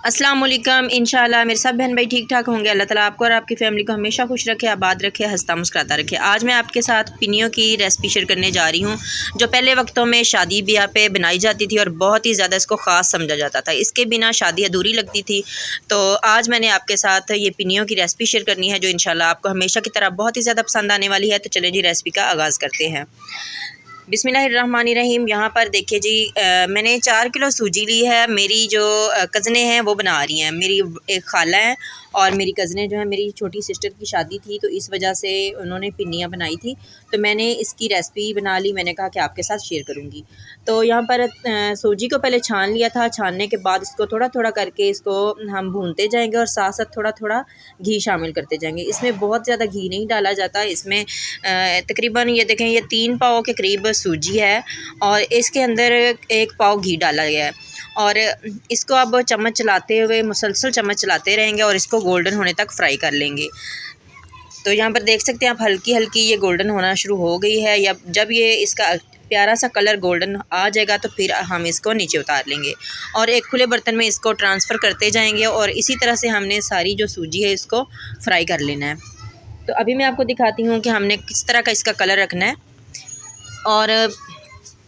अस्सलाम वालेकुम। इंशाल्लाह मेरे सब बहन भाई ठीक ठाक होंगे। अल्लाह ताला आपको और आपकी फ़ैमिली को हमेशा खुश रखे, आबाद रखे, हंसता मुस्कुराता रखे। आज मैं आपके साथ पिनियों की रेसिपी शेयर करने जा रही हूँ, जो पहले वक्तों में शादी ब्याह पे बनाई जाती थी और बहुत ही ज़्यादा इसको ख़ास समझा जाता था। इसके बिना शादी अधूरी लगती थी। तो आज मैंने आपके साथ ये पिनियों की रेसिपी शेयर करनी है, जो इंशाल्लाह आपको हमेशा की तरह बहुत ही ज़्यादा पसंद आने वाली है। तो चलें जी, रेसिपी का आगाज़ करते हैं। बिस्मिल्लाहिर्रहमानिर्रहीम। यहाँ पर देखिए जी, मैंने 4 किलो सूजी ली है। मेरी जो कज़नें हैं वो बना रही हैं। मेरी एक खाला है और मेरी कज़नें जो है, मेरी छोटी सिस्टर की शादी थी तो इस वजह से उन्होंने पिन्नियाँ बनाई थी, तो मैंने इसकी रेसिपी बना ली। मैंने कहा कि आपके साथ शेयर करूँगी। तो यहाँ पर सूजी को पहले छान लिया था। छानने के बाद इसको थोड़ा थोड़ा करके इसको हम भूनते जाएंगे और साथ साथ थोड़ा थोड़ा घी शामिल करते जाएंगे। इसमें बहुत ज़्यादा घी नहीं डाला जाता। इसमें तकरीबन ये देखें, ये 3 पाव के करीब सूजी है और इसके अंदर 1 पाव घी डाला गया है। और इसको अब चम्मच चलाते हुए, मुसलसल चम्मच चलाते रहेंगे और इसको गोल्डन होने तक फ्राई कर लेंगे। तो यहाँ पर देख सकते हैं आप, हल्की हल्की ये गोल्डन होना शुरू हो गई है। या जब ये इसका प्यारा सा कलर गोल्डन आ जाएगा तो फिर हम इसको नीचे उतार लेंगे और एक खुले बर्तन में इसको ट्रांसफ़र करते जाएंगे। और इसी तरह से हमने सारी जो सूजी है इसको फ्राई कर लेना है। तो अभी मैं आपको दिखाती हूँ कि हमने किस तरह का इसका कलर रखना है। और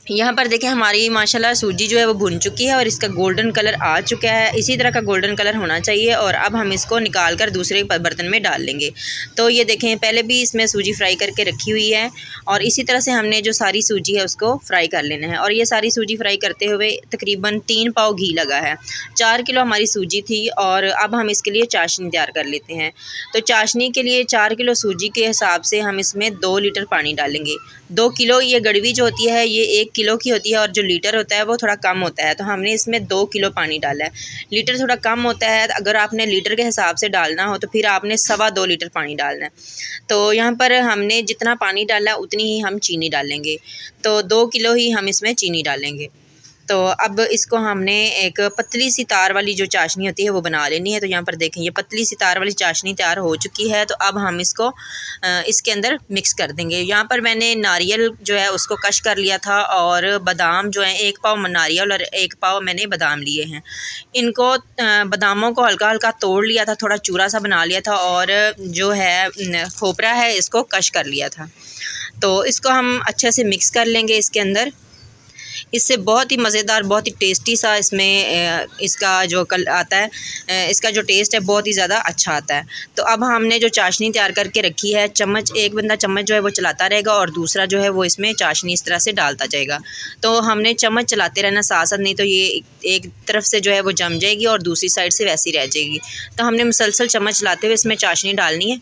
यहाँ पर देखें, हमारी माशाल्लाह सूजी जो है वो भुन चुकी है और इसका गोल्डन कलर आ चुका है। इसी तरह का गोल्डन कलर होना चाहिए। और अब हम इसको निकाल कर दूसरे बर्तन में डाल लेंगे। तो ये देखें, पहले भी इसमें सूजी फ्राई करके रखी हुई है और इसी तरह से हमने जो सारी सूजी है उसको फ्राई कर लेना है। और ये सारी सूजी फ्राई करते हुए तकरीबन 3 पाव घी लगा है। 4 किलो हमारी सूजी थी और अब हम इसके लिए चाशनी तैयार कर लेते हैं। तो चाशनी के लिए 4 किलो सूजी के हिसाब से हम इसमें 2 लीटर पानी डालेंगे। 2 किलो ये गड़वी जो होती है ये 1 किलो की होती है और जो लीटर होता है वो थोड़ा कम होता है। तो हमने इसमें 2 किलो पानी डाला है। लीटर थोड़ा कम होता है। अगर आपने लीटर के हिसाब से डालना हो तो फिर आपने 2.25 लीटर पानी डालना है। तो यहाँ पर हमने जितना पानी डाला है उतनी ही हम चीनी डालेंगे। तो 2 किलो ही हम इसमें चीनी डालेंगे। तो अब इसको हमने एक पतली सी तार वाली जो चाशनी होती है वो बना लेनी है। तो यहाँ पर देखें, ये पतली सी तार वाली चाशनी तैयार हो चुकी है। तो अब हम इसको इसके अंदर मिक्स कर देंगे। यहाँ पर मैंने नारियल जो है उसको कश कर लिया था और बादाम जो है 1 पाव नारियल और 1 पाव मैंने बादाम लिए हैं। इनको बादामों को हल्का हल्का तोड़ लिया था, थोड़ा चूरा सा बना लिया था और जो है खोपरा है इसको कश कर लिया था। तो इसको हम अच्छे से मिक्स कर लेंगे इसके अंदर। इससे बहुत ही मज़ेदार, बहुत ही टेस्टी सा इसमें इसका जो आता है, इसका जो टेस्ट है बहुत ही ज़्यादा अच्छा आता है। तो अब हमने जो चाशनी तैयार करके रखी है, एक बंदा चम्मच जो है वो चलाता रहेगा और दूसरा जो है वो इसमें चाशनी इस तरह से डालता जाएगा। तो हमने चम्मच चलाते रहना साथ साथ, नहीं तो ये एक तरफ से जो है वो जम जाएगी और दूसरी साइड से वैसी रह जाएगी। तो हमने मुसलसल चम्मच चलाते हुए इसमें चाशनी डालनी है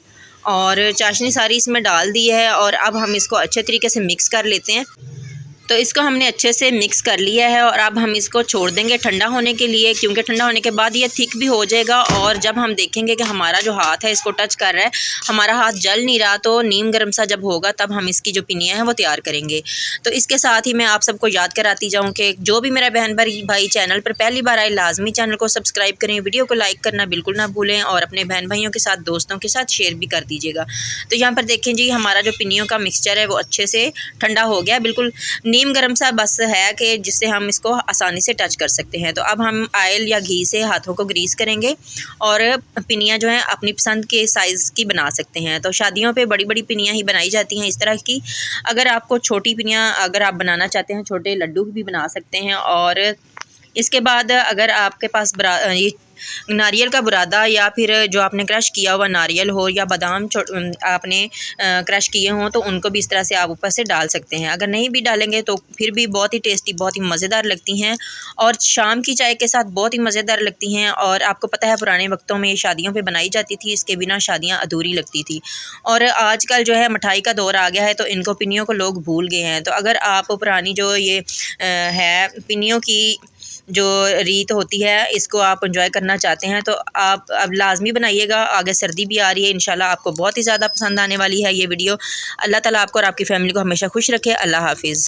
और चाशनी सारी इसमें डाल दी है। और अब हम इसको अच्छे तरीके से मिक्स कर लेते हैं। तो इसको हमने अच्छे से मिक्स कर लिया है और अब हम इसको छोड़ देंगे ठंडा होने के लिए, क्योंकि ठंडा होने के बाद ये थिक भी हो जाएगा। और जब हम देखेंगे कि हमारा जो हाथ है इसको टच कर रहा है, हमारा हाथ जल नहीं रहा, तो नीम गर्म सा जब होगा तब हम इसकी जो पिनियाँ हैं वो तैयार करेंगे। तो इसके साथ ही मैं आप सबको याद कराती जाऊँ कि जो भी मेरा बहन भाई चैनल पर पहली बार आए, लाजमी चैनल को सब्सक्राइब करें, वीडियो को लाइक करना बिल्कुल ना भूलें और अपने बहन भाइयों के साथ, दोस्तों के साथ शेयर भी कर दीजिएगा। तो यहाँ पर देखें जी, हमारा जो पिनियों का मिक्सचर है वो अच्छे से ठंडा हो गया, बिल्कुल नीम गर्म सा बस है कि जिससे हम इसको आसानी से टच कर सकते हैं। तो अब हम ऑयल या घी से हाथों को ग्रीस करेंगे और पिनियाँ जो हैं अपनी पसंद के साइज़ की बना सकते हैं। तो शादियों पे बड़ी बड़ी पिनियाँ ही बनाई जाती हैं इस तरह की। अगर आपको छोटी पिनियाँ अगर आप बनाना चाहते हैं, छोटे लड्डू भी बना सकते हैं। और इसके बाद अगर आपके पास ये नारियल का बुरादा या फिर जो आपने क्रश किया हुआ नारियल हो या बादाम आपने क्रश किए हों, तो उनको भी इस तरह से आप ऊपर से डाल सकते हैं। अगर नहीं भी डालेंगे तो फिर भी बहुत ही टेस्टी, बहुत ही मज़ेदार लगती हैं और शाम की चाय के साथ बहुत ही मज़ेदार लगती हैं। और आपको पता है पुराने वक्तों में शादियों पे बनाई जाती थी, इसके बिना शादियाँ अधूरी लगती थी। और आजकल जो है मिठाई का दौर आ गया है तो इनको पिनियों को लोग भूल गए हैं। तो अगर आप पुरानी जो ये है पिनियों की जो रीत होती है इसको आप एंजॉय करना चाहते हैं तो आप अब लाजमी बनाइएगा। आगे सर्दी भी आ रही है, इंशाल्लाह आपको बहुत ही ज़्यादा पसंद आने वाली है ये वीडियो। अल्लाह ताला आपको और आपकी फ़ैमिली को हमेशा खुश रखे। अल्लाह हाफिज़।